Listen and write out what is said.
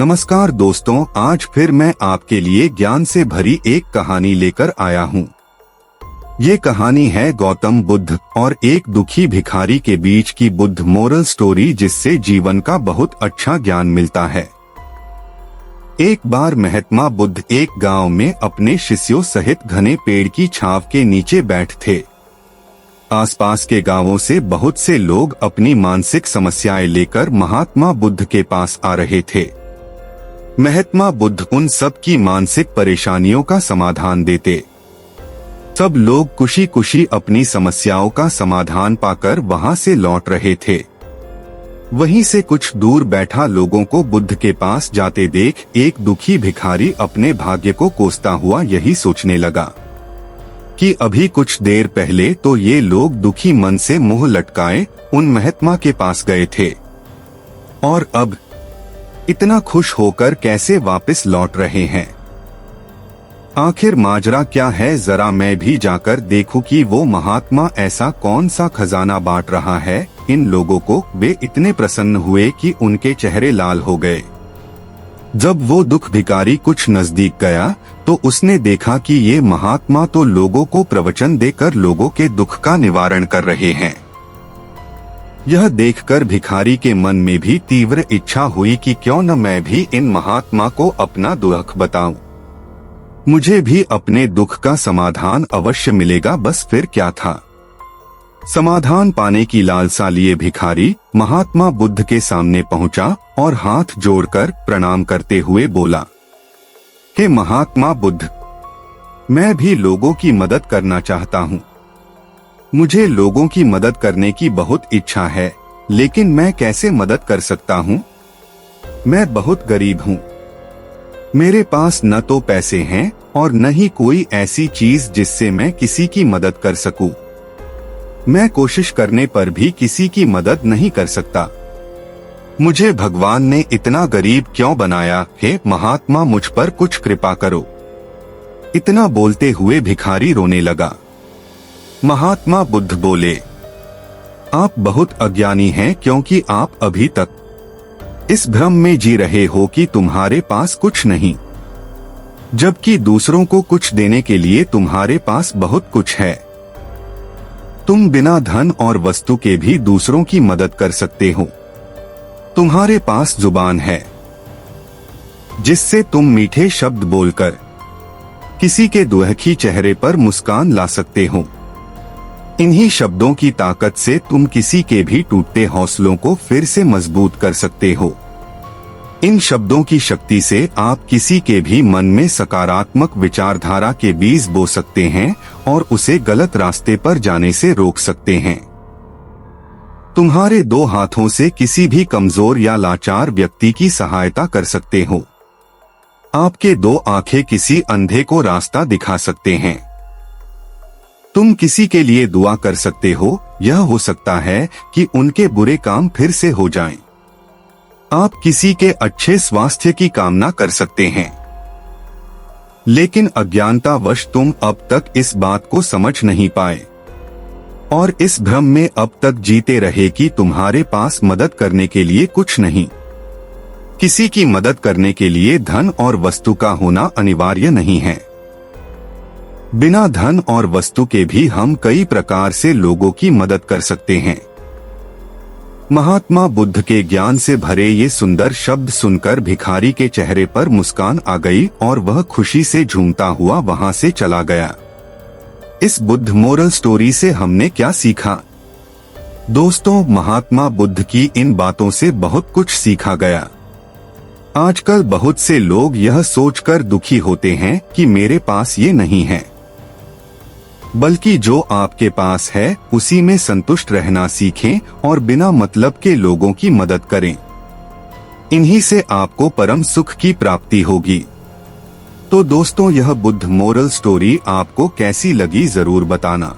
नमस्कार दोस्तों, आज फिर मैं आपके लिए ज्ञान से भरी एक कहानी लेकर आया हूँ। ये कहानी है गौतम बुद्ध और एक दुखी भिखारी के बीच की बुद्ध मोरल स्टोरी, जिससे जीवन का बहुत अच्छा ज्ञान मिलता है। एक बार महात्मा बुद्ध एक गांव में अपने शिष्यों सहित घने पेड़ की छांव के नीचे बैठ थे। आसपास के गांवों से बहुत से लोग अपनी मानसिक समस्याएं लेकर महात्मा बुद्ध के पास आ रहे थे। महात्मा बुद्ध उन सब की मानसिक परेशानियों का समाधान देते। सब लोग खुशी खुशी अपनी समस्याओं का समाधान पाकर वहां से लौट रहे थे। वहीं से कुछ दूर बैठा लोगों को बुद्ध के पास जाते देख एक दुखी भिखारी अपने भाग्य को कोसता हुआ यही सोचने लगा कि अभी कुछ देर पहले तो ये लोग दुखी मन से मुंह लटकाए उन महात्मा के पास गए थे, और अब इतना खुश होकर कैसे वापस लौट रहे हैं। आखिर माजरा क्या है, जरा मैं भी जाकर देखूं कि वो महात्मा ऐसा कौन सा खजाना बांट रहा है इन लोगों को। वे इतने प्रसन्न हुए कि उनके चेहरे लाल हो गए। जब वो दुख भिखारी कुछ नजदीक गया तो उसने देखा कि ये महात्मा तो लोगों को प्रवचन देकर लोगों के दुख का निवारण कर रहे हैं। यह देखकर भिखारी के मन में भी तीव्र इच्छा हुई कि क्यों न मैं भी इन महात्मा को अपना दुख बताऊं। मुझे भी अपने दुख का समाधान अवश्य मिलेगा। बस फिर क्या था, समाधान पाने की लालसा लिए भिखारी महात्मा बुद्ध के सामने पहुंचा और हाथ जोड़कर प्रणाम करते हुए बोला कि महात्मा बुद्ध, मैं भी लोगों की मदद करना चाहता हूँ। मुझे लोगों की मदद करने की बहुत इच्छा है, लेकिन मैं कैसे मदद कर सकता हूँ? मैं बहुत गरीब हूँ। मेरे पास न तो पैसे हैं और न ही कोई ऐसी चीज जिससे मैं किसी की मदद कर सकूं। मैं कोशिश करने पर भी किसी की मदद नहीं कर सकता। मुझे भगवान ने इतना गरीब क्यों बनाया? हे महात्मा, मुझ पर कुछ कृपा करो। इतना बोलते हुए भिखारी रोने लगा। महात्मा बुद्ध बोले, आप बहुत अज्ञानी हैं, क्योंकि आप अभी तक इस भ्रम में जी रहे हो कि तुम्हारे पास कुछ नहीं, जबकि दूसरों को कुछ देने के लिए तुम्हारे पास बहुत कुछ है। तुम बिना धन और वस्तु के भी दूसरों की मदद कर सकते हो। तुम्हारे पास जुबान है, जिससे तुम मीठे शब्द बोलकर किसी के दुखी चेहरे पर मुस्कान ला सकते हो। इन्हीं शब्दों की ताकत से तुम किसी के भी टूटते हौसलों को फिर से मजबूत कर सकते हो। इन शब्दों की शक्ति से आप किसी के भी मन में सकारात्मक विचारधारा के बीज बो सकते हैं और उसे गलत रास्ते पर जाने से रोक सकते हैं। तुम्हारे दो हाथों से किसी भी कमजोर या लाचार व्यक्ति की सहायता कर सकते हो। आपके दो आंखें किसी अंधे को रास्ता दिखा सकते हैं। तुम किसी के लिए दुआ कर सकते हो। यह हो सकता है कि उनके बुरे काम फिर से हो जाएं। आप किसी के अच्छे स्वास्थ्य की कामना कर सकते हैं, लेकिन अज्ञानतावश तुम अब तक इस बात को समझ नहीं पाए और इस भ्रम में अब तक जीते रहे कि तुम्हारे पास मदद करने के लिए कुछ नहीं। किसी की मदद करने के लिए धन और वस्तु का होना अनिवार्य नहीं है। बिना धन और वस्तु के भी हम कई प्रकार से लोगों की मदद कर सकते हैं। महात्मा बुद्ध के ज्ञान से भरे ये सुंदर शब्द सुनकर भिखारी के चेहरे पर मुस्कान आ गई और वह खुशी से झूमता हुआ वहां से चला गया। इस बुद्ध मोरल स्टोरी से हमने क्या सीखा? दोस्तों, महात्मा बुद्ध की इन बातों से बहुत कुछ सीखा गया। आजकल बहुत से लोग यह सोचकर दुखी होते हैं कि मेरे पास ये नहीं है, बल्कि जो आपके पास है उसी में संतुष्ट रहना सीखें और बिना मतलब के लोगों की मदद करें। इन्हीं से आपको परम सुख की प्राप्ति होगी। तो दोस्तों, यह बुद्ध मोरल स्टोरी आपको कैसी लगी जरूर बताना।